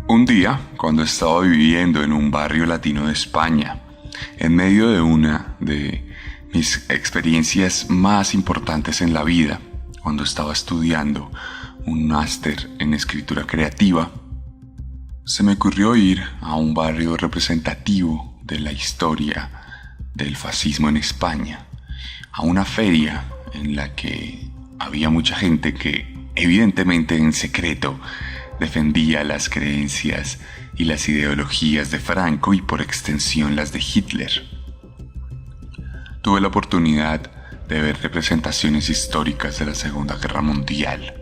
Un día, cuando estaba viviendo en un barrio latino de España, en medio de una de mis experiencias más importantes en la vida, cuando estaba estudiando un máster en escritura creativa, se me ocurrió ir a un barrio representativo de la historia del fascismo en España, a una feria en la que había mucha gente que, evidentemente en secreto, defendía las creencias y las ideologías de Franco y por extensión las de Hitler. Tuve la oportunidad de ver representaciones históricas de la Segunda Guerra Mundial,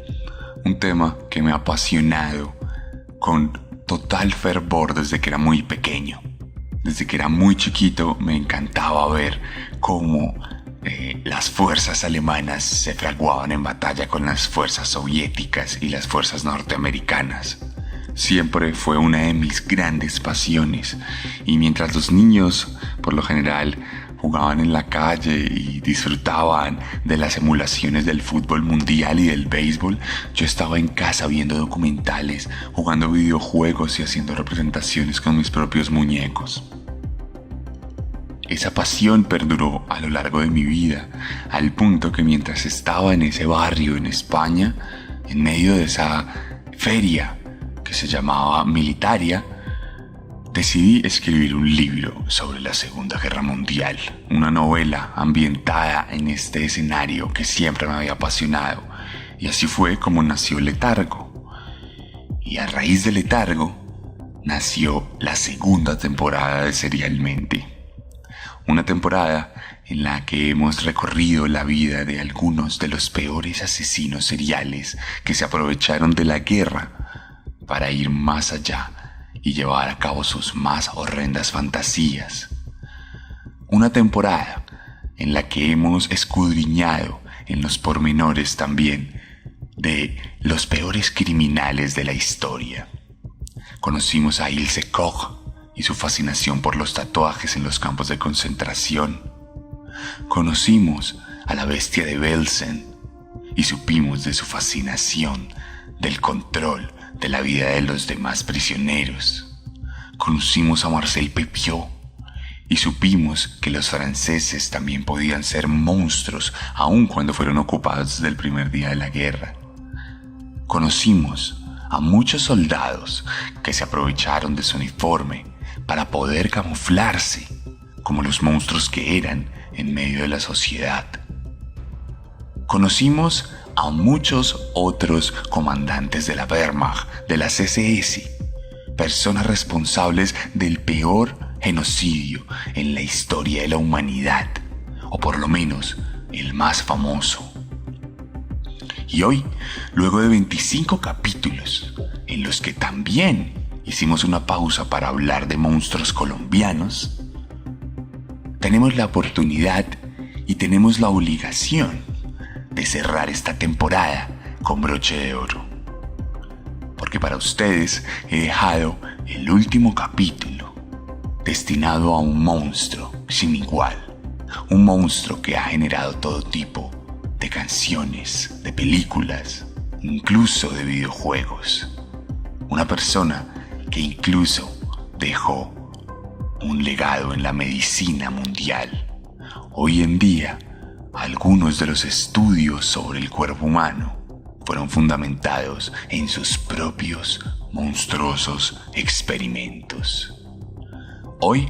un tema que me ha apasionado con total fervor desde que era muy pequeño. Desde que era muy chiquito me encantaba ver cómo las fuerzas alemanas se fraguaban en batalla con las fuerzas soviéticas y las fuerzas norteamericanas. Siempre fue una de mis grandes pasiones, y mientras los niños, por lo general, jugaban en la calle y disfrutaban de las emulaciones del fútbol mundial y del béisbol, yo estaba en casa viendo documentales, jugando videojuegos y haciendo representaciones con mis propios muñecos. Esa pasión perduró a lo largo de mi vida, al punto que mientras estaba en ese barrio en España, en medio de esa feria que se llamaba Militaria, decidí escribir un libro sobre la Segunda Guerra Mundial, una novela ambientada en este escenario que siempre me había apasionado, y así fue como nació Letargo. Y a raíz de Letargo nació la segunda temporada de Serialmente. Una temporada en la que hemos recorrido la vida de algunos de los peores asesinos seriales que se aprovecharon de la guerra para ir más allá y llevar a cabo sus más horrendas fantasías. Una temporada en la que hemos escudriñado en los pormenores también de los peores criminales de la historia. Conocimos a Ilse Koch y su fascinación por los tatuajes en los campos de concentración. Conocimos a la bestia de Belsen y supimos de su fascinación del control de la vida de los demás prisioneros. Conocimos a Marcel Pépiot y supimos que los franceses también podían ser monstruos aun cuando fueron ocupados desde el primer día de la guerra. Conocimos a muchos soldados que se aprovecharon de su uniforme para poder camuflarse como los monstruos que eran en medio de la sociedad. Conocimos a muchos otros comandantes de la Wehrmacht, de las SS, personas responsables del peor genocidio en la historia de la humanidad, o por lo menos el más famoso. Y hoy, luego de 25 capítulos, en los que también hicimos una pausa para hablar de monstruos colombianos, tenemos la oportunidad y tenemos la obligación de cerrar esta temporada con broche de oro. Porque para ustedes he dejado el último capítulo destinado a un monstruo sin igual. Un monstruo que ha generado todo tipo de canciones, de películas, incluso de videojuegos. Una persona que incluso dejó un legado en la medicina mundial. Hoy en día, algunos de los estudios sobre el cuerpo humano fueron fundamentados en sus propios monstruosos experimentos. Hoy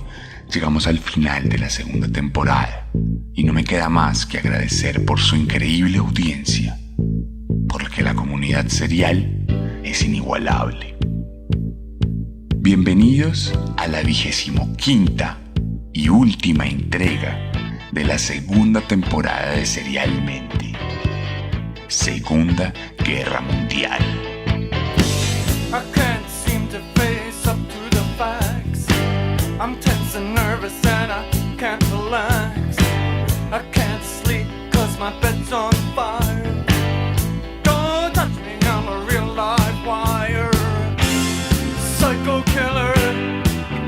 llegamos al final de la segunda temporada y no me queda más que agradecer por su increíble audiencia, porque la comunidad serial es inigualable. Bienvenidos a la 25ª y última entrega de la segunda temporada de Serialmente. Segunda Guerra Mundial. I can't seem to face up to the facts. I'm tense and nervous and I can't relax. I can't sleep 'cause my bed's on fire. Don't touch me, I'm a real live wire. Psycho killer,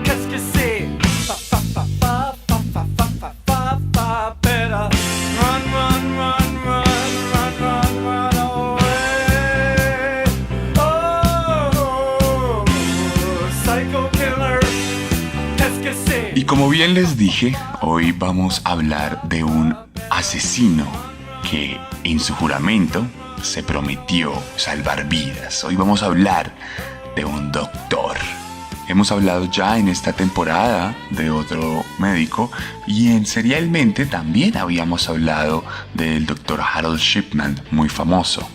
qu'est-ce que c'est? Fa fa fa fa fa fa fa fa fa fa. Better run, run, run, run, run, run, run away. como bien les dije, hoy vamos a hablar de un asesino que en su juramento se prometió salvar vidas. Hoy vamos a hablar de un doctor. Hemos hablado ya en esta temporada de otro médico y en Serialmente también habíamos hablado del doctor Harold Shipman, muy famoso.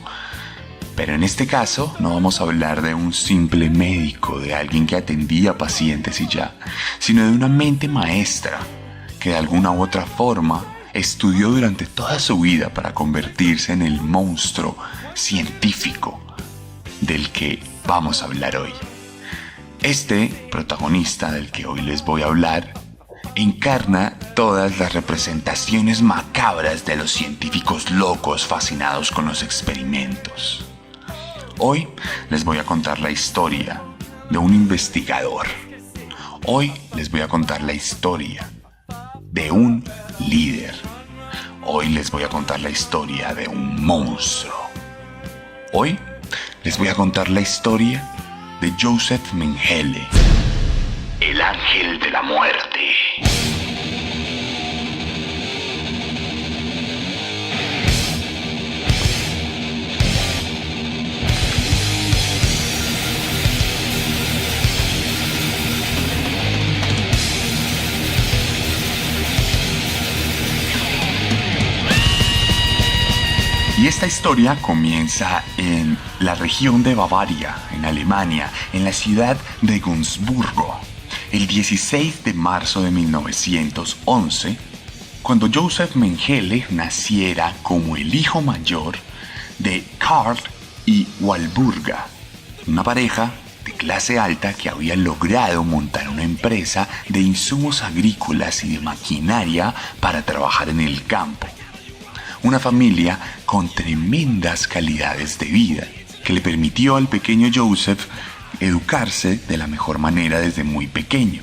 Pero en este caso no vamos a hablar de un simple médico, de alguien que atendía pacientes y ya, sino de una mente maestra que de alguna u otra forma estudió durante toda su vida para convertirse en el monstruo científico del que vamos a hablar hoy. Este protagonista del que hoy les voy a hablar encarna todas las representaciones macabras de los científicos locos fascinados con los experimentos. Hoy les voy a contar la historia de un investigador. Hoy les voy a contar la historia de un líder. Hoy les voy a contar la historia de un monstruo. Hoy les voy a contar la historia de Joseph Mengele, el ángel de la muerte. Y esta historia comienza en la región de Bavaria, en Alemania, en la ciudad de Günzburgo, el 16 de marzo de 1911, cuando Joseph Mengele naciera como el hijo mayor de Karl y Walburga, una pareja de clase alta que había logrado montar una empresa de insumos agrícolas y de maquinaria para trabajar en el campo. Una familia con tremendas calidades de vida que le permitió al pequeño Joseph educarse de la mejor manera desde muy pequeño.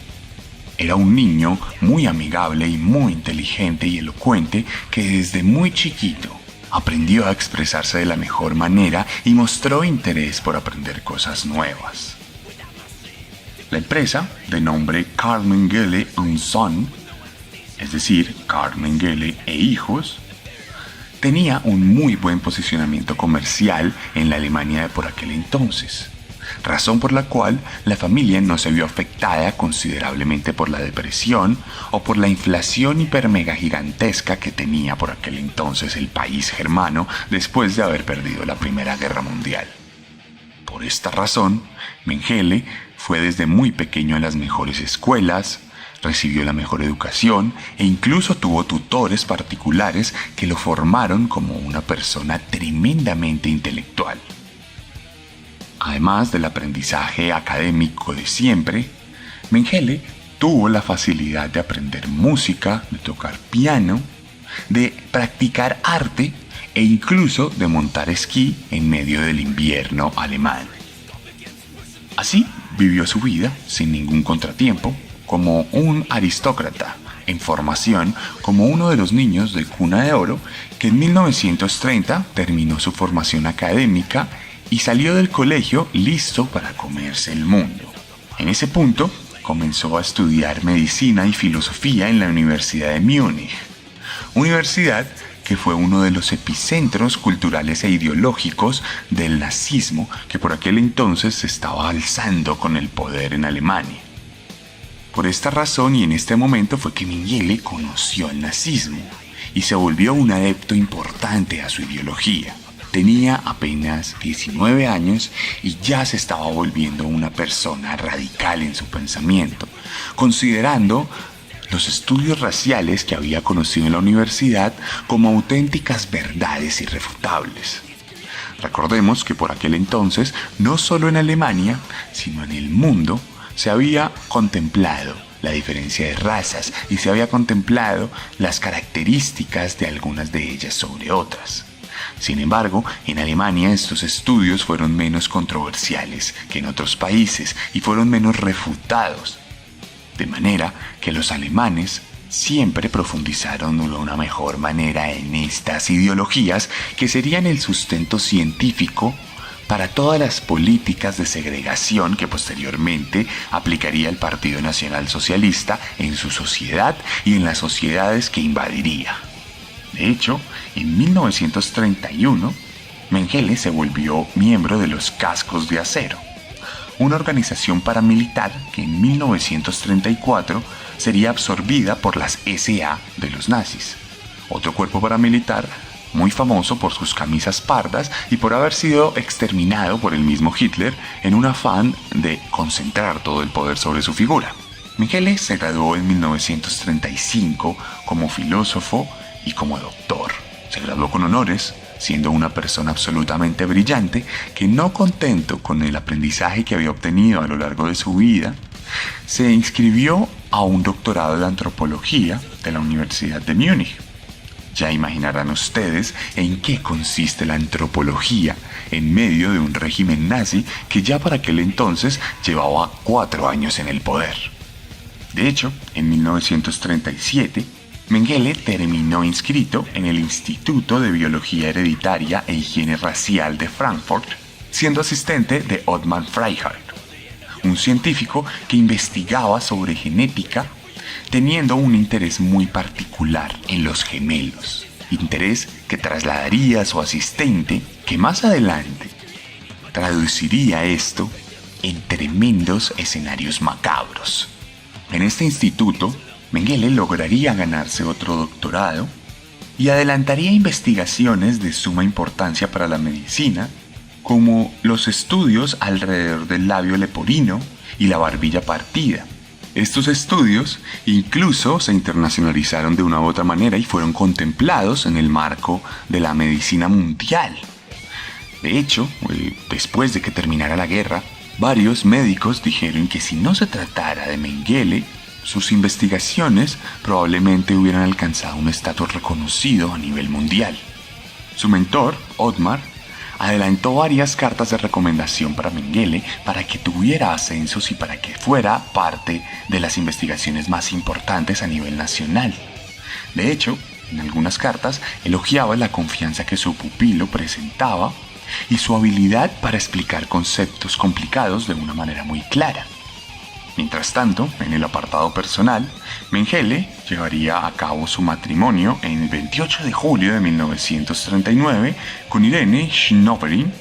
Era un niño muy amigable y muy inteligente y elocuente que desde muy chiquito aprendió a expresarse de la mejor manera y mostró interés por aprender cosas nuevas. La empresa, de nombre Karl Mengele & Son, es decir, Karl Mengele e Hijos, tenía un muy buen posicionamiento comercial en la Alemania de por aquel entonces, razón por la cual la familia no se vio afectada considerablemente por la depresión o por la inflación hipermega gigantesca que tenía por aquel entonces el país germano después de haber perdido la Primera Guerra Mundial. Por esta razón, Mengele fue desde muy pequeño a las mejores escuelas, recibió la mejor educación e incluso tuvo tutores particulares que lo formaron como una persona tremendamente intelectual. Además del aprendizaje académico de siempre, Mengele tuvo la facilidad de aprender música, de tocar piano, de practicar arte e incluso de montar esquí en medio del invierno alemán. Así vivió su vida sin ningún contratiempo, como un aristócrata, en formación como uno de los niños de cuna de oro que en 1930 terminó su formación académica y salió del colegio listo para comerse el mundo. En ese punto comenzó a estudiar medicina y filosofía en la Universidad de Múnich, universidad que fue uno de los epicentros culturales e ideológicos del nazismo que por aquel entonces se estaba alzando con el poder en Alemania. Por esta razón y en este momento fue que Mengele conoció el nazismo y se volvió un adepto importante a su ideología. Tenía apenas 19 años y ya se estaba volviendo una persona radical en su pensamiento, considerando los estudios raciales que había conocido en la universidad como auténticas verdades irrefutables. Recordemos que por aquel entonces, no solo en Alemania, sino en el mundo, se había contemplado la diferencia de razas y se había contemplado las características de algunas de ellas sobre otras. Sin embargo, en Alemania estos estudios fueron menos controversiales que en otros países y fueron menos refutados, de manera que los alemanes siempre profundizaron de una mejor manera en estas ideologías que serían el sustento científico para todas las políticas de segregación que posteriormente aplicaría el Partido Nacional Socialista en su sociedad y en las sociedades que invadiría. De hecho, en 1931, Mengele se volvió miembro de los Cascos de Acero, una organización paramilitar que en 1934 sería absorbida por las SA de los nazis, otro cuerpo paramilitar muy famoso por sus camisas pardas y por haber sido exterminado por el mismo Hitler en un afán de concentrar todo el poder sobre su figura. Mengele se graduó en 1935 como filósofo y como doctor. Se graduó con honores, siendo una persona absolutamente brillante que, no contento con el aprendizaje que había obtenido a lo largo de su vida, se inscribió a un doctorado de antropología de la Universidad de Múnich. Ya imaginarán ustedes en qué consiste la antropología en medio de un régimen nazi que ya para aquel entonces llevaba 4 años en el poder. De hecho, en 1937, Mengele terminó inscrito en el Instituto de Biología Hereditaria e Higiene Racial de Frankfurt, siendo asistente de Ottmar Freihardt, un científico que investigaba sobre genética, teniendo un interés muy particular en los gemelos, interés que trasladaría a su asistente, que más adelante traduciría esto en tremendos escenarios macabros. En este instituto, Mengele lograría ganarse otro doctorado y adelantaría investigaciones de suma importancia para la medicina, como los estudios alrededor del labio leporino y la barbilla partida. Estos estudios incluso se internacionalizaron de una u otra manera y fueron contemplados en el marco de la medicina mundial. De hecho, después de que terminara la guerra, varios médicos dijeron que si no se tratara de Mengele, sus investigaciones probablemente hubieran alcanzado un estatus reconocido a nivel mundial. Su mentor, Ottmar, adelantó varias cartas de recomendación para Mengele para que tuviera ascensos y para que fuera parte de las investigaciones más importantes a nivel nacional. De hecho, en algunas cartas elogiaba la confianza que su pupilo presentaba y su habilidad para explicar conceptos complicados de una manera muy clara. Mientras tanto, en el apartado personal, Mengele llevaría a cabo su matrimonio en el 28 de julio de 1939 con Irene Schnoverin,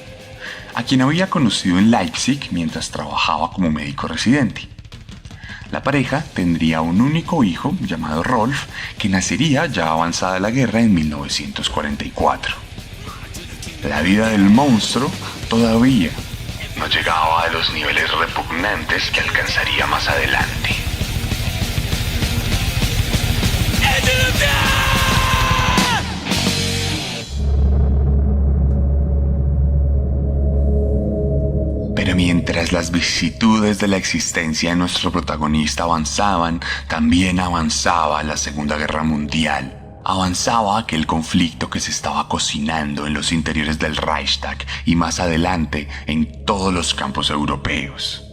a quien había conocido en Leipzig mientras trabajaba como médico residente. La pareja tendría un único hijo llamado Rolf, que nacería ya avanzada la guerra en 1944. La vida del monstruo todavía no llegaba a los niveles repugnantes que alcanzaría más adelante. Pero mientras las vicisitudes de la existencia de nuestro protagonista avanzaban, también avanzaba la Segunda Guerra Mundial. Avanzaba aquel conflicto que se estaba cocinando en los interiores del Reichstag y más adelante en todos los campos europeos.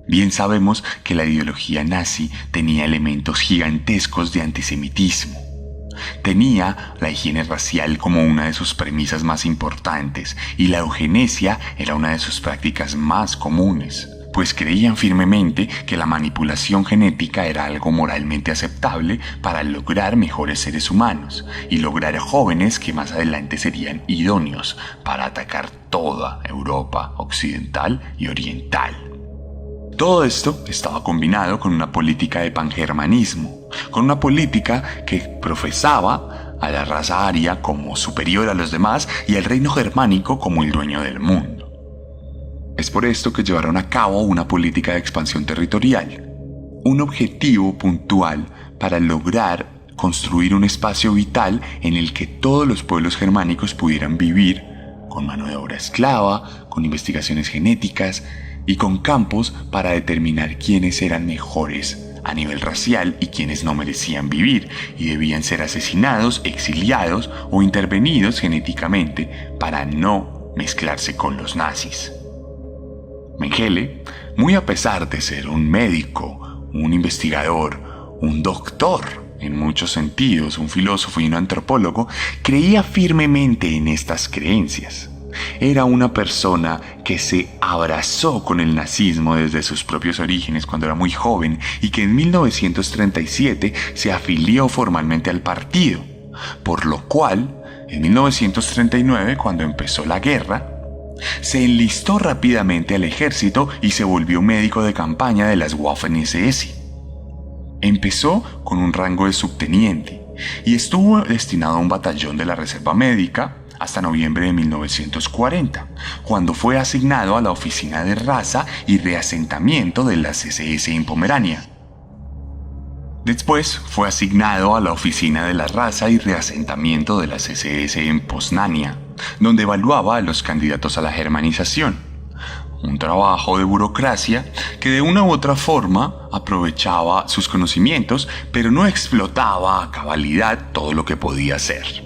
Bien sabemos que la ideología nazi tenía elementos gigantescos de antisemitismo. Tenía la higiene racial como una de sus premisas más importantes y la eugenesia era una de sus prácticas más comunes, pues creían firmemente que la manipulación genética era algo moralmente aceptable para lograr mejores seres humanos y lograr jóvenes que más adelante serían idóneos para atacar toda Europa occidental y oriental. Todo esto estaba combinado con una política de pangermanismo, con una política que profesaba a la raza aria como superior a los demás y al reino germánico como el dueño del mundo. Es por esto que llevaron a cabo una política de expansión territorial, un objetivo puntual para lograr construir un espacio vital en el que todos los pueblos germánicos pudieran vivir con mano de obra esclava, con investigaciones genéticas y con campos para determinar quiénes eran mejores a nivel racial y quienes no merecían vivir y debían ser asesinados, exiliados o intervenidos genéticamente para no mezclarse con los nazis. Mengele, muy a pesar de ser un médico, un investigador, un doctor, en muchos sentidos, un filósofo y un antropólogo, creía firmemente en estas creencias. Era una persona que se abrazó con el nazismo desde sus propios orígenes cuando era muy joven y que en 1937 se afilió formalmente al partido, por lo cual, en 1939, cuando empezó la guerra, se enlistó rápidamente al ejército y se volvió médico de campaña de las Waffen-SS. Empezó con un rango de subteniente y estuvo destinado a un batallón de la Reserva Médica hasta noviembre de 1940, cuando fue asignado a la Oficina de Raza y Reasentamiento de las SS en Pomerania. Después fue asignado a la Oficina de la Raza y Reasentamiento de las SS en Poznania, donde evaluaba a los candidatos a la germanización. Un trabajo de burocracia que de una u otra forma aprovechaba sus conocimientos, pero no explotaba a cabalidad todo lo que podía hacer.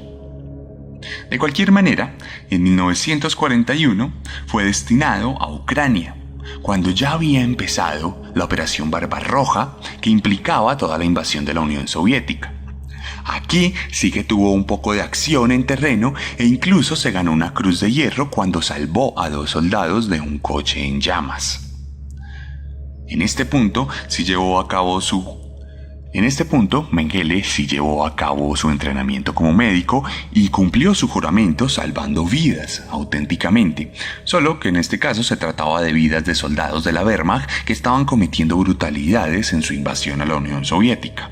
De cualquier manera, en 1941 fue destinado a Ucrania, cuando ya había empezado la Operación Barbarroja, que implicaba toda la invasión de la Unión Soviética. Aquí sí que tuvo un poco de acción en terreno e incluso se ganó una Cruz de Hierro cuando salvó a 2 soldados de un coche en llamas. En este punto, Mengele sí llevó a cabo su entrenamiento como médico y cumplió su juramento salvando vidas auténticamente, solo que en este caso se trataba de vidas de soldados de la Wehrmacht que estaban cometiendo brutalidades en su invasión a la Unión Soviética.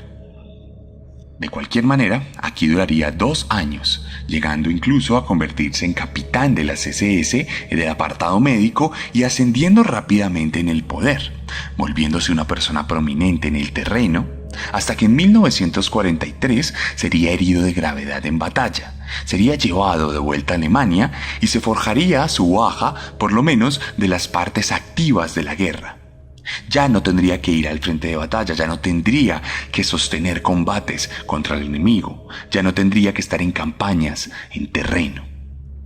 De cualquier manera, aquí duraría 2 años, llegando incluso a convertirse en capitán de las SS del apartado médico y ascendiendo rápidamente en el poder, volviéndose una persona prominente en el terreno, hasta que en 1943 sería herido de gravedad en batalla, sería llevado de vuelta a Alemania y se forjaría su baja, por lo menos, de las partes activas de la guerra. Ya no tendría que ir al frente de batalla, ya no tendría que sostener combates contra el enemigo, ya no tendría que estar en campañas, en terreno.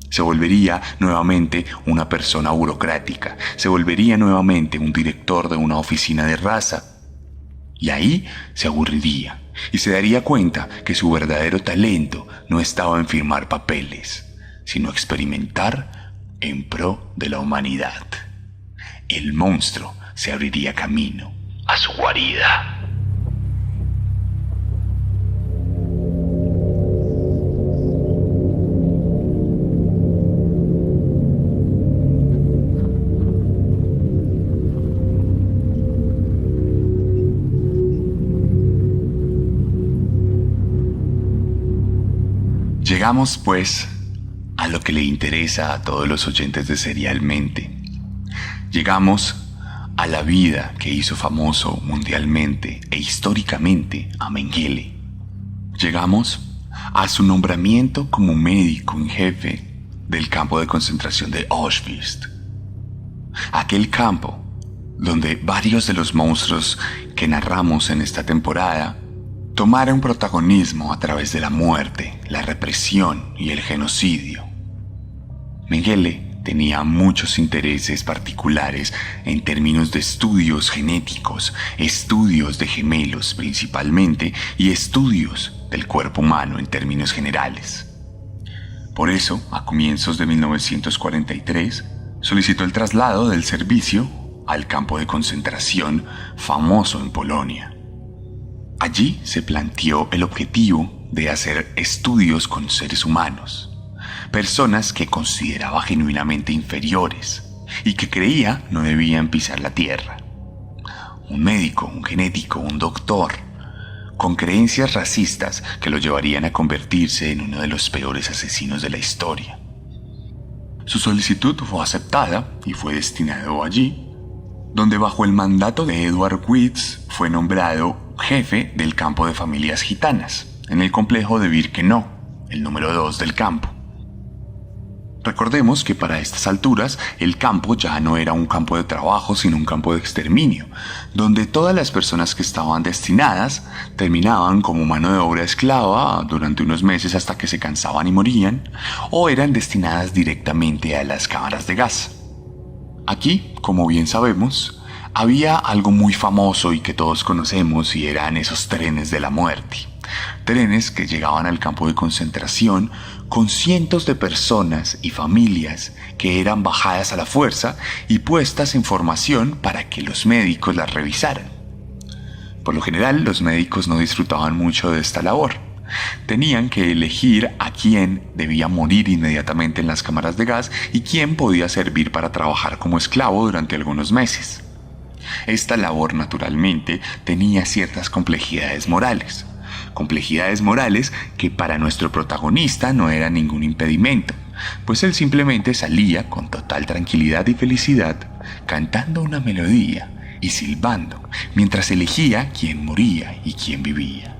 Se volvería nuevamente una persona burocrática, se volvería nuevamente un director de una oficina de raza. Y ahí se aburriría y se daría cuenta que su verdadero talento no estaba en firmar papeles, sino experimentar en pro de la humanidad. El monstruo se abriría camino a su guarida. Llegamos, pues, a lo que le interesa a todos los oyentes de Serialmente. Llegamos a la vida que hizo famoso mundialmente e históricamente a Mengele. Llegamos a su nombramiento como médico en jefe del campo de concentración de Auschwitz. Aquel campo donde varios de los monstruos que narramos en esta temporada tomaron protagonismo a través de la muerte, la represión y el genocidio. Mengele tenía muchos intereses particulares en términos de estudios genéticos, estudios de gemelos principalmente y estudios del cuerpo humano en términos generales. Por eso, a comienzos de 1943, solicitó el traslado del servicio al campo de concentración famoso en Polonia. Allí se planteó el objetivo de hacer estudios con seres humanos, personas que consideraba genuinamente inferiores y que creía no debían pisar la tierra. Un médico, un genético, un doctor, con creencias racistas que lo llevarían a convertirse en uno de los peores asesinos de la historia. Su solicitud fue aceptada y fue destinado allí, donde bajo el mandato de Edward Witz fue nombrado jefe del campo de familias gitanas, en el complejo de Birkenau, el número 2 del campo. Recordemos que para estas alturas el campo ya no era un campo de trabajo, sino un campo de exterminio, donde todas las personas que estaban destinadas terminaban como mano de obra esclava durante unos meses hasta que se cansaban y morían, o eran destinadas directamente a las cámaras de gas. Aquí, como bien sabemos, había algo muy famoso y que todos conocemos y eran esos trenes de la muerte. Trenes que llegaban al campo de concentración con cientos de personas y familias que eran bajadas a la fuerza y puestas en formación para que los médicos las revisaran. Por lo general, los médicos no disfrutaban mucho de esta labor. Tenían que elegir a quién debía morir inmediatamente en las cámaras de gas y quién podía servir para trabajar como esclavo durante algunos meses. Esta labor, naturalmente, tenía ciertas complejidades morales. Complejidades morales que para nuestro protagonista no eran ningún impedimento, pues él simplemente salía con total tranquilidad y felicidad, cantando una melodía y silbando, mientras elegía quién moría y quién vivía.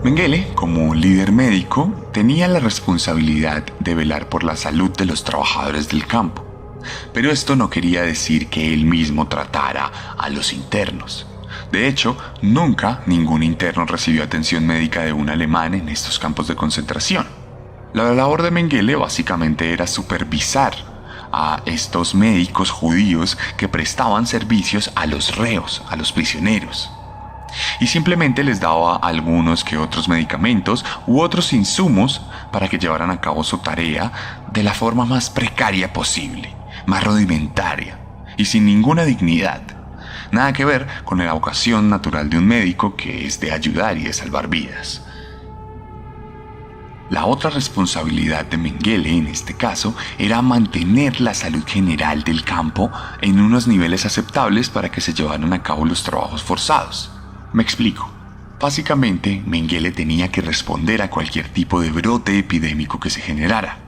Mengele, como líder médico, tenía la responsabilidad de velar por la salud de los trabajadores del campo, pero esto no quería decir que él mismo tratara a los internos. De hecho, nunca ningún interno recibió atención médica de un alemán en estos campos de concentración. La labor de Mengele básicamente era supervisar a estos médicos judíos que prestaban servicios a los reos, a los prisioneros. Y simplemente les daba algunos que otros medicamentos u otros insumos para que llevaran a cabo su tarea de la forma más precaria posible, más rudimentaria y sin ninguna dignidad. Nada que ver con la vocación natural de un médico, que es de ayudar y de salvar vidas. La otra responsabilidad de Mengele en este caso era mantener la salud general del campo en unos niveles aceptables para que se llevaran a cabo los trabajos forzados. Me explico. Básicamente, Mengele tenía que responder a cualquier tipo de brote epidémico que se generara.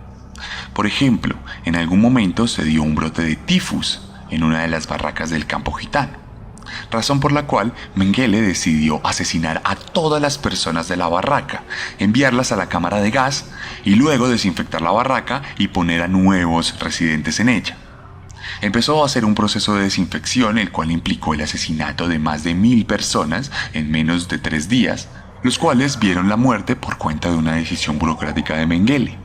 Por ejemplo, en algún momento se dio un brote de tifus en una de las barracas del campo gitano, razón por la cual Mengele decidió asesinar a todas las personas de la barraca, enviarlas a la cámara de gas y luego desinfectar la barraca y poner a nuevos residentes en ella. Empezó a hacer un proceso de desinfección, el cual implicó el asesinato de más de 1000 personas en menos de 3 días, los cuales vieron la muerte por cuenta de una decisión burocrática de Mengele,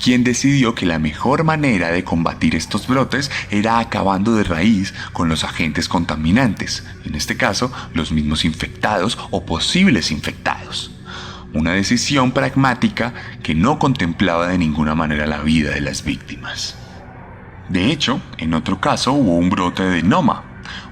quien decidió que la mejor manera de combatir estos brotes era acabando de raíz con los agentes contaminantes, en este caso los mismos infectados o posibles infectados. Una decisión pragmática que no contemplaba de ninguna manera la vida de las víctimas. De hecho, en otro caso hubo un brote de noma,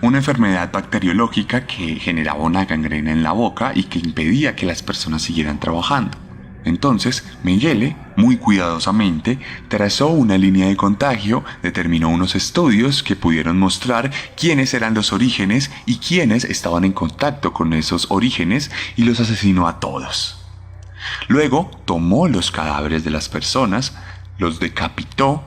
una enfermedad bacteriológica que generaba una gangrena en la boca y que impedía que las personas siguieran trabajando. Entonces, Mengele, muy cuidadosamente, trazó una línea de contagio, determinó unos estudios que pudieron mostrar quiénes eran los orígenes y quiénes estaban en contacto con esos orígenes y los asesinó a todos. Luego, tomó los cadáveres de las personas, los decapitó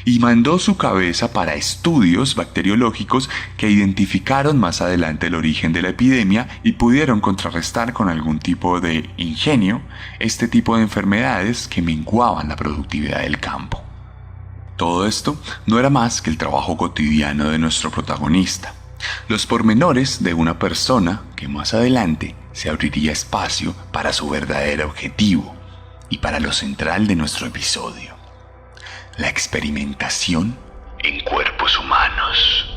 y mandó su cabeza para estudios bacteriológicos que identificaron más adelante el origen de la epidemia y pudieron contrarrestar con algún tipo de ingenio este tipo de enfermedades que menguaban la productividad del campo. Todo esto no era más que el trabajo cotidiano de nuestro protagonista, los pormenores de una persona que más adelante se abriría espacio para su verdadero objetivo y para lo central de nuestro episodio: la experimentación en cuerpos humanos.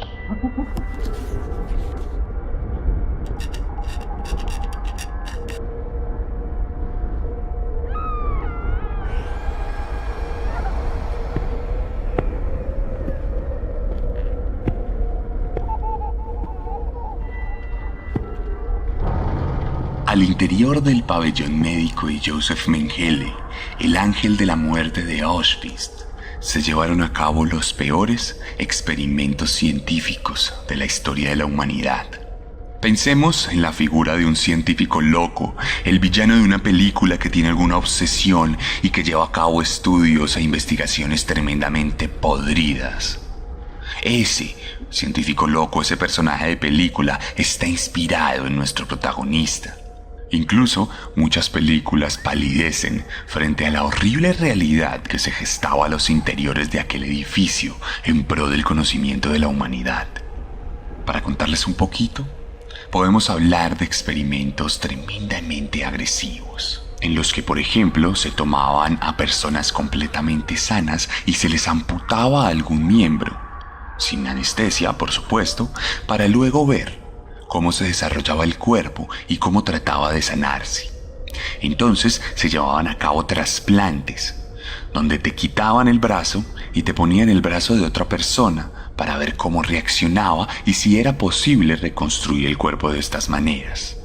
Al interior del pabellón médico de Josef Mengele, el ángel de la muerte de Auschwitz, se llevaron a cabo los peores experimentos científicos de la historia de la humanidad. Pensemos en la figura de un científico loco, el villano de una película que tiene alguna obsesión y que lleva a cabo estudios e investigaciones tremendamente podridas. Ese científico loco, ese personaje de película, está inspirado en nuestro protagonista. Incluso muchas películas palidecen frente a la horrible realidad que se gestaba a los interiores de aquel edificio en pro del conocimiento de la humanidad. Para contarles un poquito, podemos hablar de experimentos tremendamente agresivos. en los que, por ejemplo, se tomaban a personas completamente sanas y se les amputaba algún miembro, sin anestesia, por supuesto, para luego ver cómo se desarrollaba el cuerpo y cómo trataba de sanarse. Entonces se llevaban a cabo trasplantes, donde te quitaban el brazo y te ponían el brazo de otra persona para ver cómo reaccionaba y si era posible reconstruir el cuerpo de estas maneras.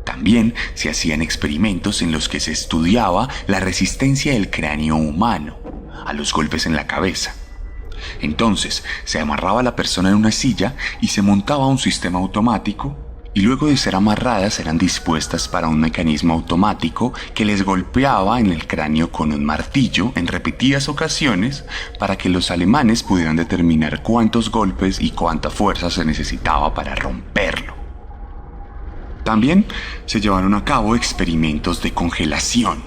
También se hacían experimentos en los que se estudiaba la resistencia del cráneo humano a los golpes en la cabeza. Entonces se amarraba a la persona en una silla y se montaba un sistema automático, y luego de ser amarradas eran dispuestas para un mecanismo automático que les golpeaba en el cráneo con un martillo en repetidas ocasiones para que los alemanes pudieran determinar cuántos golpes y cuánta fuerza se necesitaba para romperlo. También se llevaron a cabo experimentos de congelación,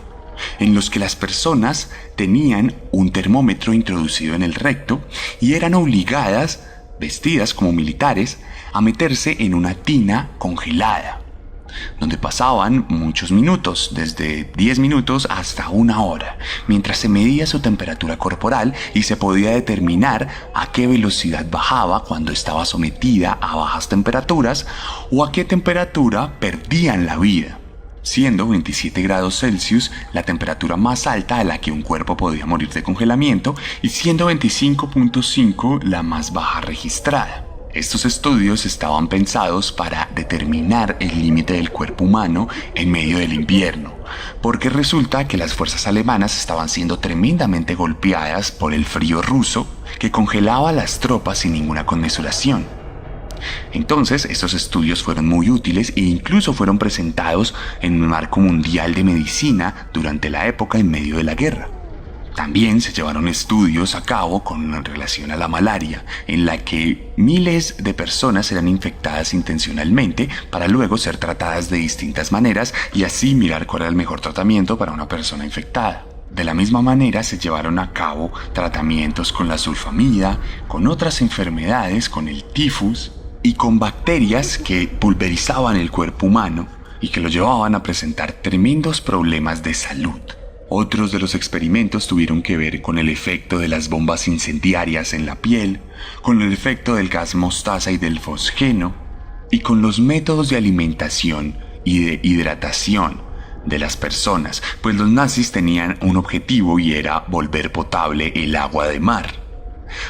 en los que las personas tenían un termómetro introducido en el recto y eran obligadas, vestidas como militares, a meterse en una tina congelada, donde pasaban muchos minutos, desde 10 minutos hasta 1 hora, mientras se medía su temperatura corporal y se podía determinar a qué velocidad bajaba cuando estaba sometida a bajas temperaturas o a qué temperatura perdían la vida, siendo 27 grados Celsius la temperatura más alta a la que un cuerpo podía morir de congelamiento y siendo 25.5 la más baja registrada. Estos estudios estaban pensados para determinar el límite del cuerpo humano en medio del invierno, porque resulta que las fuerzas alemanas estaban siendo tremendamente golpeadas por el frío ruso que congelaba a las tropas sin ninguna conmesuración. Entonces, estos estudios fueron muy útiles e incluso fueron presentados en un marco mundial de medicina durante la época en medio de la guerra. También se llevaron estudios a cabo con relación a la malaria, en la que miles de personas eran infectadas intencionalmente para luego ser tratadas de distintas maneras y así mirar cuál era el mejor tratamiento para una persona infectada. De la misma manera se llevaron a cabo tratamientos con la sulfamida, con otras enfermedades, con el tifus y con bacterias que pulverizaban el cuerpo humano y que lo llevaban a presentar tremendos problemas de salud. Otros de los experimentos tuvieron que ver con el efecto de las bombas incendiarias en la piel, con el efecto del gas mostaza y del fosgeno, y con los métodos de alimentación y de hidratación de las personas, pues los nazis tenían un objetivo y era volver potable el agua de mar.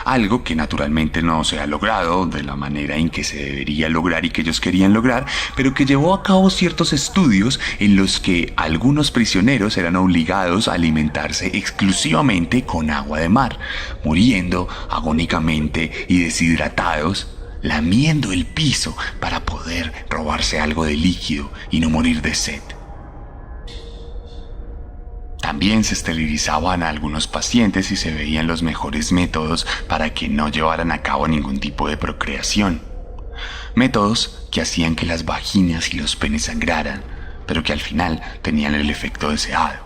Algo que naturalmente no se ha logrado de la manera en que se debería lograr y que ellos querían lograr, pero que llevó a cabo ciertos estudios en los que algunos prisioneros eran obligados a alimentarse exclusivamente con agua de mar, muriendo agónicamente y deshidratados, lamiendo el piso para poder robarse algo de líquido y no morir de sed. También se esterilizaban a algunos pacientes y se veían los mejores métodos para que no llevaran a cabo ningún tipo de procreación. Métodos que hacían que las vaginas y los penes sangraran, pero que al final tenían el efecto deseado.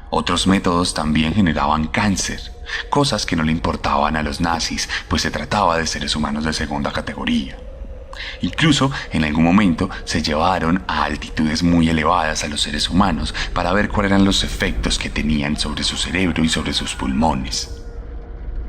Otros métodos también generaban cáncer, cosas que no le importaban a los nazis, pues se trataba de seres humanos de segunda categoría. Incluso en algún momento se llevaron a altitudes muy elevadas a los seres humanos para ver cuáles eran los efectos que tenían sobre su cerebro y sobre sus pulmones.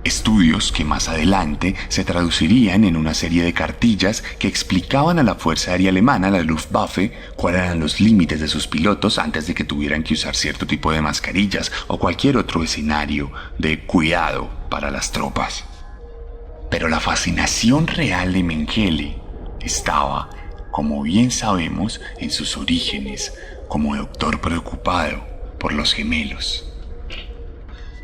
Estudios que más adelante se traducirían en una serie de cartillas que explicaban a la Fuerza Aérea Alemana, la Luftwaffe, cuáles eran los límites de sus pilotos antes de que tuvieran que usar cierto tipo de mascarillas o cualquier otro escenario de cuidado para las tropas. Pero la fascinación real de Mengele estaba, como bien sabemos, en sus orígenes como doctor preocupado por los gemelos.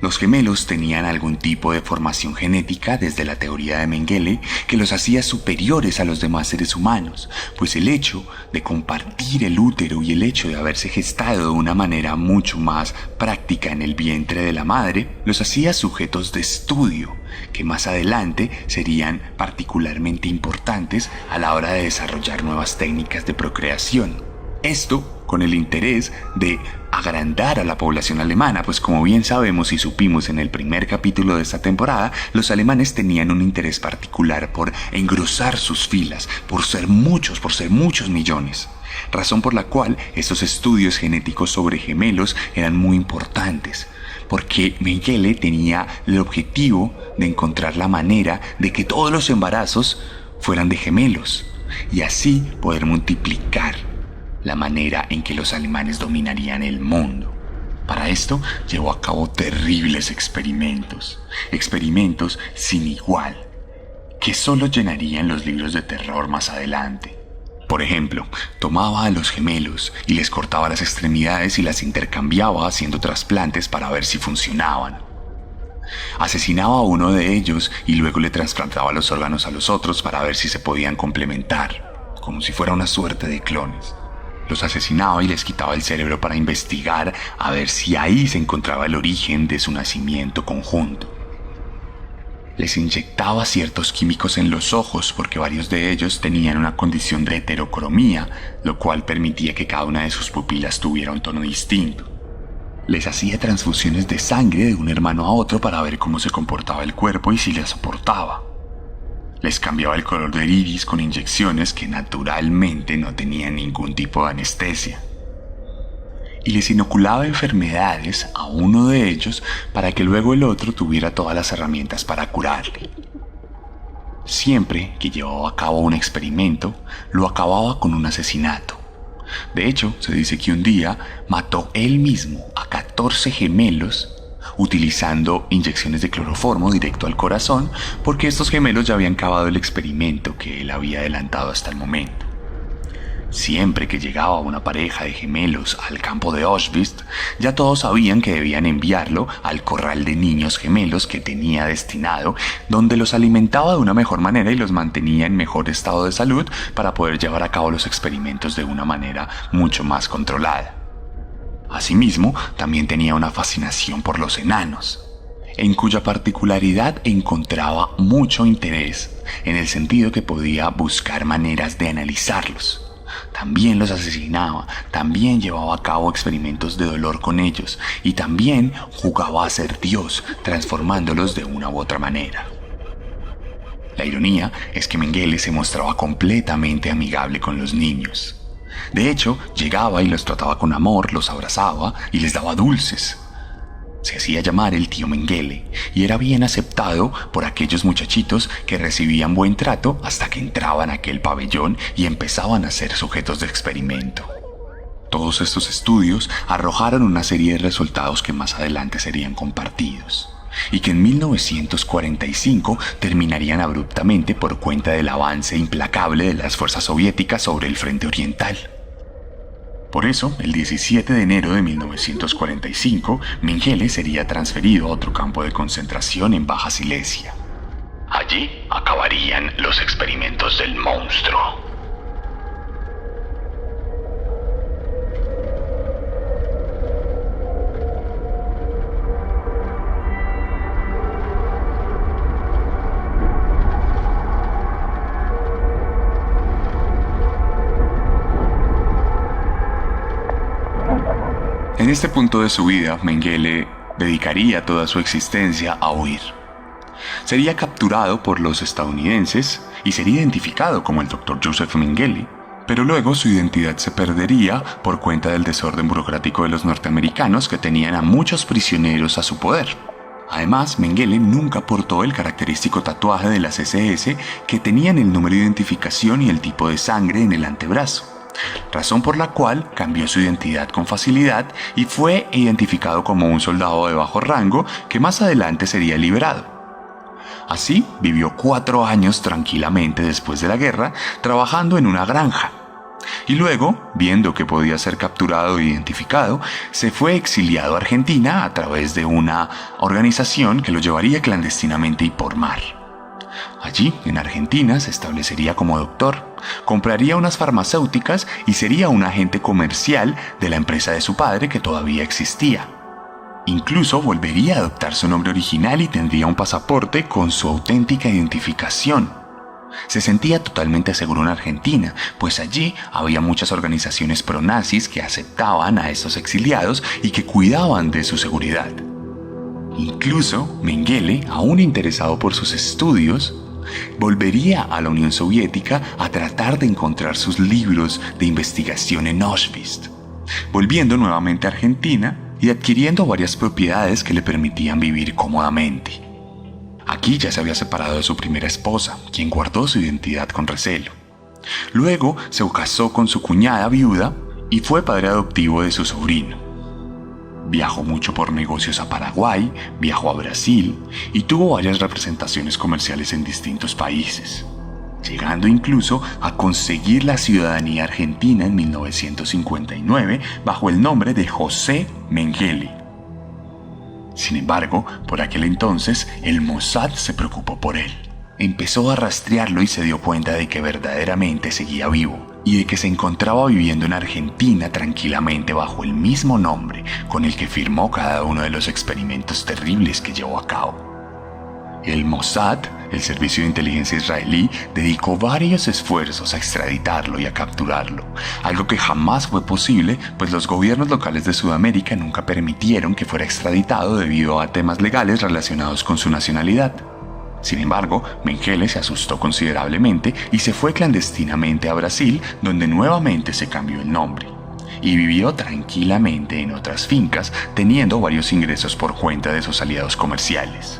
Los gemelos tenían algún tipo de formación genética desde la teoría de Mengele que los hacía superiores a los demás seres humanos, pues el hecho de compartir el útero y el hecho de haberse gestado de una manera mucho más práctica en el vientre de la madre los hacía sujetos de estudio que más adelante serían particularmente importantes a la hora de desarrollar nuevas técnicas de procreación. Esto con el interés de agrandar a la población alemana, pues como bien sabemos y supimos en el primer capítulo de esta temporada, los alemanes tenían un interés particular por engrosar sus filas, por ser muchos millones. razón por la cual estos estudios genéticos sobre gemelos eran muy importantes, porque Mengele tenía el objetivo de encontrar la manera de que todos los embarazos fueran de gemelos y así poder multiplicar la manera en que los alemanes dominarían el mundo. Para esto llevó a cabo terribles experimentos sin igual, que solo llenarían los libros de terror más adelante. Por ejemplo, tomaba a los gemelos y les cortaba las extremidades y las intercambiaba haciendo trasplantes para ver si funcionaban. Asesinaba a uno de ellos y luego le trasplantaba los órganos a los otros para ver si se podían complementar, como si fuera una suerte de clones. Los asesinaba y les quitaba el cerebro para investigar a ver si ahí se encontraba el origen de su nacimiento conjunto. Les inyectaba ciertos químicos en los ojos porque varios de ellos tenían una condición de heterocromía, lo cual permitía que cada una de sus pupilas tuviera un tono distinto. Les hacía transfusiones de sangre de un hermano a otro para ver cómo se comportaba el cuerpo y si le soportaba. Les cambiaba el color del iris con inyecciones que naturalmente no tenían ningún tipo de anestesia. Y les inoculaba enfermedades a uno de ellos para que luego el otro tuviera todas las herramientas para curarle. Siempre que llevaba a cabo un experimento, lo acababa con un asesinato. De hecho, se dice que un día mató él mismo a 14 gemelos utilizando inyecciones de cloroformo directo al corazón, porque estos gemelos ya habían acabado el experimento que él había adelantado hasta el momento. Siempre que llegaba una pareja de gemelos al campo de Auschwitz, ya todos sabían que debían enviarlo al corral de niños gemelos que tenía destinado, donde los alimentaba de una mejor manera y los mantenía en mejor estado de salud para poder llevar a cabo los experimentos de una manera mucho más controlada. Asimismo, también tenía una fascinación por los enanos, en cuya particularidad encontraba mucho interés, en el sentido que podía buscar maneras de analizarlos. También los asesinaba, también llevaba a cabo experimentos de dolor con ellos y también jugaba a ser Dios, transformándolos de una u otra manera. La ironía es que Mengele se mostraba completamente amigable con los niños. De hecho, llegaba y los trataba con amor, los abrazaba y les daba dulces. Se hacía llamar el tío Mengele y era bien aceptado por aquellos muchachitos que recibían buen trato hasta que entraban a aquel pabellón y empezaban a ser sujetos de experimento. Todos estos estudios arrojaron una serie de resultados que más adelante serían compartidos y que en 1945 terminarían abruptamente por cuenta del avance implacable de las fuerzas soviéticas sobre el frente oriental. Por eso, el 17 de enero de 1945, Mengele sería transferido a otro campo de concentración en Baja Silesia. Allí acabarían los experimentos del monstruo. En este punto de su vida, Mengele dedicaría toda su existencia a huir. Sería capturado por los estadounidenses y sería identificado como el Dr. Joseph Mengele, pero luego su identidad se perdería por cuenta del desorden burocrático de los norteamericanos que tenían a muchos prisioneros a su poder. Además, Mengele nunca portó el característico tatuaje de las SS que tenían el número de identificación y el tipo de sangre en el antebrazo, razón por la cual cambió su identidad con facilidad y fue identificado como un soldado de bajo rango que más adelante sería liberado. Así vivió 4 años tranquilamente después de la guerra trabajando en una granja y luego, viendo que podía ser capturado e identificado, se fue exiliado a Argentina a través de una organización que lo llevaría clandestinamente y por mar. Allí, en Argentina, se establecería como doctor, compraría unas farmacéuticas y sería un agente comercial de la empresa de su padre que todavía existía. Incluso volvería a adoptar su nombre original y tendría un pasaporte con su auténtica identificación. Se sentía totalmente seguro en Argentina, pues allí había muchas organizaciones pronazis que aceptaban a estos exiliados y que cuidaban de su seguridad. Incluso Mengele, aún interesado por sus estudios, volvería a la Unión Soviética a tratar de encontrar sus libros de investigación en Auschwitz, volviendo nuevamente a Argentina y adquiriendo varias propiedades que le permitían vivir cómodamente. Aquí ya se había separado de su primera esposa, quien guardó su identidad con recelo. Luego se casó con su cuñada viuda y fue padre adoptivo de su sobrino. Viajó mucho por negocios a Paraguay, viajó a Brasil y tuvo varias representaciones comerciales en distintos países, llegando incluso a conseguir la ciudadanía argentina en 1959 bajo el nombre de José Mengele. Sin embargo, por aquel entonces, el Mossad se preocupó por él. Empezó a rastrearlo y se dio cuenta de que verdaderamente seguía vivo y de que se encontraba viviendo en Argentina tranquilamente bajo el mismo nombre con el que firmó cada uno de los experimentos terribles que llevó a cabo. El Mossad, el servicio de inteligencia israelí, dedicó varios esfuerzos a extraditarlo y a capturarlo, algo que jamás fue posible, pues los gobiernos locales de Sudamérica nunca permitieron que fuera extraditado debido a temas legales relacionados con su nacionalidad. Sin embargo, Mengele se asustó considerablemente y se fue clandestinamente a Brasil, donde nuevamente se cambió el nombre, y vivió tranquilamente en otras fincas, teniendo varios ingresos por cuenta de sus aliados comerciales.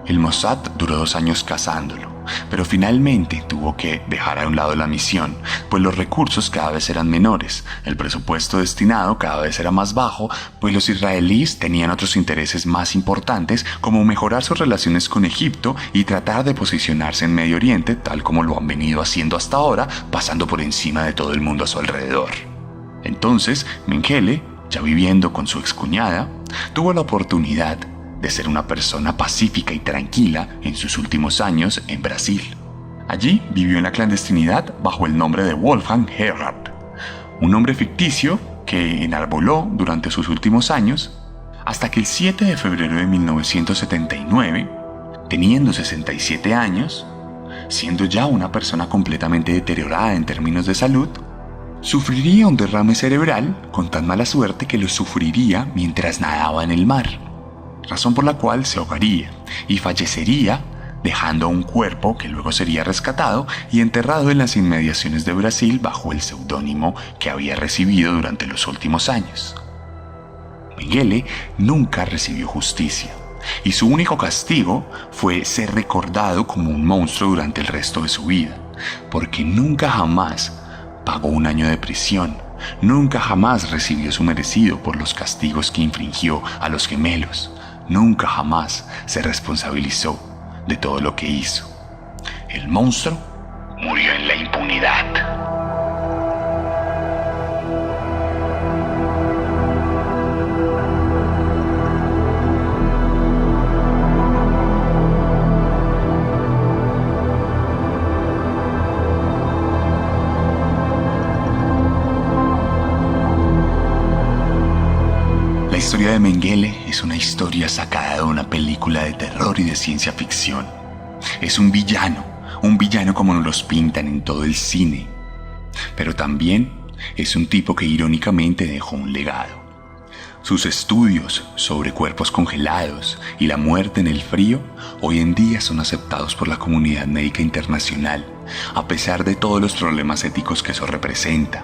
El Mossad duró 2 años cazándolo, pero finalmente tuvo que dejar a un lado la misión, pues los recursos cada vez eran menores, el presupuesto destinado cada vez era más bajo, pues los israelíes tenían otros intereses más importantes como mejorar sus relaciones con Egipto y tratar de posicionarse en Medio Oriente tal como lo han venido haciendo hasta ahora, pasando por encima de todo el mundo a su alrededor. Entonces, Mengele, ya viviendo con su excuñada, tuvo la oportunidad de ser una persona pacífica y tranquila en sus últimos años en Brasil. Allí vivió en la clandestinidad bajo el nombre de Wolfgang Erhard, un nombre ficticio que enarboló durante sus últimos años, hasta que el 7 de febrero de 1979, teniendo 67 años, siendo ya una persona completamente deteriorada en términos de salud, sufriría un derrame cerebral con tan mala suerte que lo sufriría mientras nadaba en el mar, razón por la cual se ahogaría y fallecería, dejando un cuerpo que luego sería rescatado y enterrado en las inmediaciones de Brasil bajo el seudónimo que había recibido durante los últimos años. Mengele nunca recibió justicia y su único castigo fue ser recordado como un monstruo durante el resto de su vida, porque nunca jamás pagó 1 año de prisión, nunca jamás recibió su merecido por los castigos que infringió a los gemelos. Nunca jamás se responsabilizó de todo lo que hizo. El monstruo murió en la impunidad. La historia de Mengele es una historia sacada de una película de terror y de ciencia ficción. Es un villano como nos los pintan en todo el cine. Pero también es un tipo que irónicamente dejó un legado. Sus estudios sobre cuerpos congelados y la muerte en el frío hoy en día son aceptados por la comunidad médica internacional, a pesar de todos los problemas éticos que eso representa.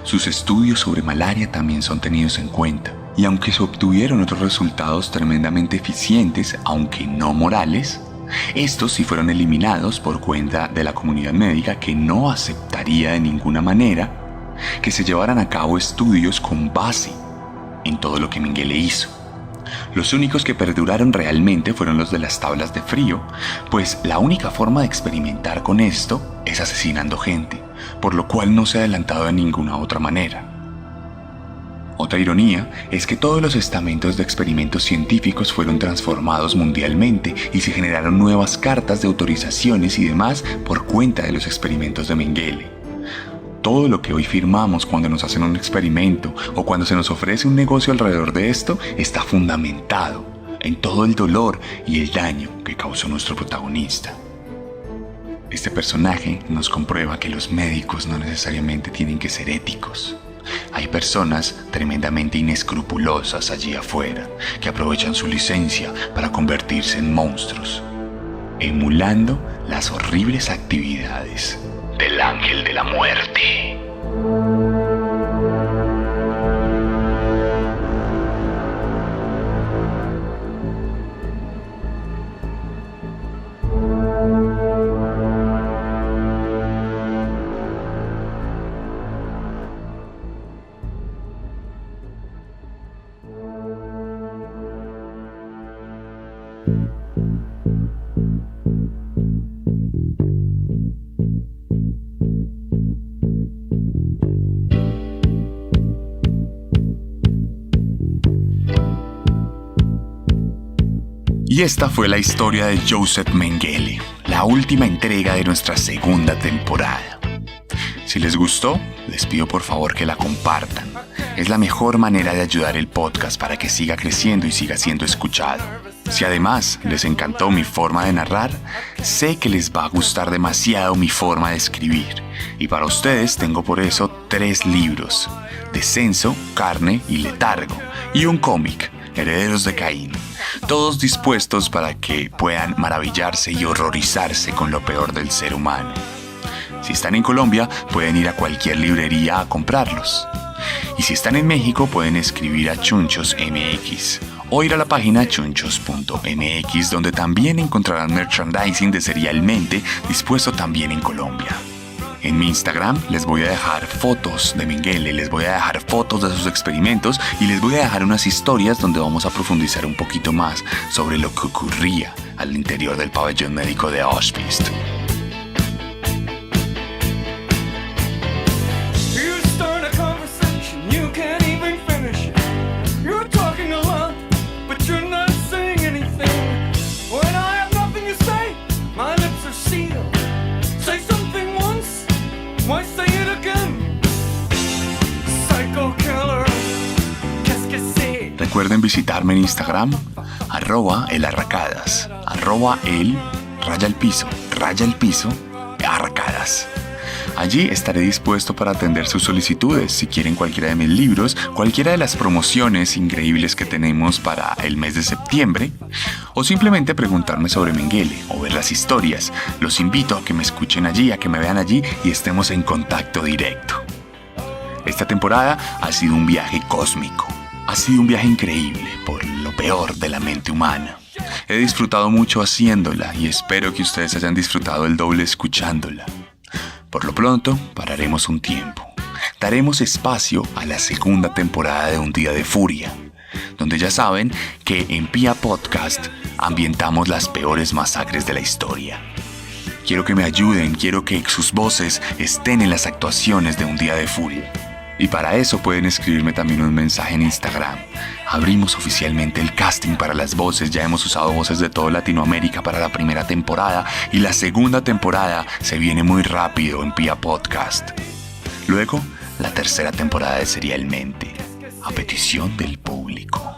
Sus estudios sobre malaria también son tenidos en cuenta, y aunque se obtuvieron otros resultados tremendamente eficientes, aunque no morales, estos sí fueron eliminados por cuenta de la comunidad médica, que no aceptaría de ninguna manera que se llevaran a cabo estudios con base en todo lo que Mengele hizo. Los únicos que perduraron realmente fueron los de las tablas de frío, pues la única forma de experimentar con esto es asesinando gente, por lo cual no se ha adelantado de ninguna otra manera. Otra ironía es que todos los estamentos de experimentos científicos fueron transformados mundialmente y se generaron nuevas cartas de autorizaciones y demás por cuenta de los experimentos de Mengele. Todo lo que hoy firmamos cuando nos hacen un experimento o cuando se nos ofrece un negocio alrededor de esto está fundamentado en todo el dolor y el daño que causó nuestro protagonista. Este personaje nos comprueba que los médicos no necesariamente tienen que ser éticos. Hay personas tremendamente inescrupulosas allí afuera que aprovechan su licencia para convertirse en monstruos. emulando las horribles actividades del ángel de la muerte. Y esta fue la historia de Joseph Mengele, la última entrega de nuestra segunda temporada. Si les gustó, les pido por favor que la compartan. Es la mejor manera de ayudar el podcast para que siga creciendo y siga siendo escuchado. Si además les encantó mi forma de narrar, sé que les va a gustar demasiado mi forma de escribir. Y para ustedes tengo por eso 3 libros: Descenso, Carne y Letargo, y un cómic, Herederos de Caín, todos dispuestos para que puedan maravillarse y horrorizarse con lo peor del ser humano. Si están en Colombia, pueden ir a cualquier librería a comprarlos. Y si están en México, pueden escribir a Chunchos MX o ir a la página chunchos.mx, donde también encontrarán merchandising de Serialmente dispuesto también en Colombia. En mi Instagram les voy a dejar fotos de Mengele, les voy a dejar fotos de sus experimentos y les voy a dejar unas historias donde vamos a profundizar un poquito más sobre lo que ocurría al interior del pabellón médico de Auschwitz. Recuerden visitarme en Instagram, @elarracadas, @el_arracadas. Allí estaré dispuesto para atender sus solicitudes si quieren cualquiera de mis libros, cualquiera de las promociones increíbles que tenemos para el mes de septiembre, o simplemente preguntarme sobre Mengele o ver las historias. Los invito a que me escuchen allí, a que me vean allí y estemos en contacto directo. Esta temporada ha sido un viaje cósmico. Ha sido un viaje increíble por lo peor de la mente humana. He disfrutado mucho haciéndola y espero que ustedes hayan disfrutado el doble escuchándola. Por lo pronto, pararemos un tiempo. Daremos espacio a la segunda temporada de Un Día de Furia, donde ya saben que en Pia Podcast ambientamos las peores masacres de la historia. Quiero que me ayuden, quiero que sus voces estén en las actuaciones de Un Día de Furia. Y para eso pueden escribirme también un mensaje en Instagram. Abrimos oficialmente el casting para las voces. Ya hemos usado voces de toda Latinoamérica para la primera temporada y la segunda temporada se viene muy rápido en Pia Podcast. Luego, la tercera temporada de Serialmente, a petición del público.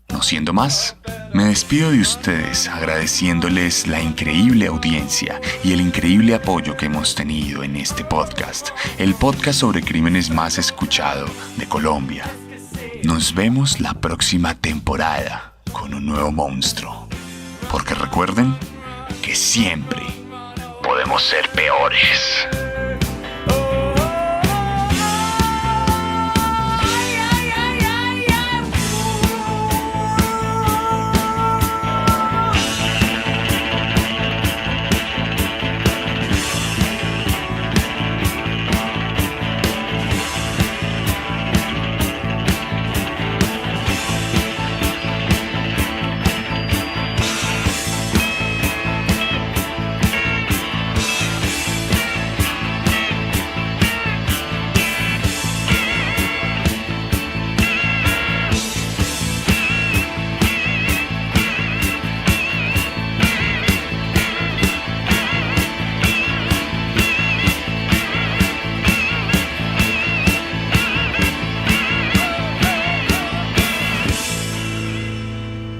No siendo más, me despido de ustedes agradeciéndoles la increíble audiencia y el increíble apoyo que hemos tenido en este podcast, el podcast sobre crímenes más escuchado de Colombia. Nos vemos la próxima temporada con un nuevo monstruo, porque recuerden que siempre podemos ser peores.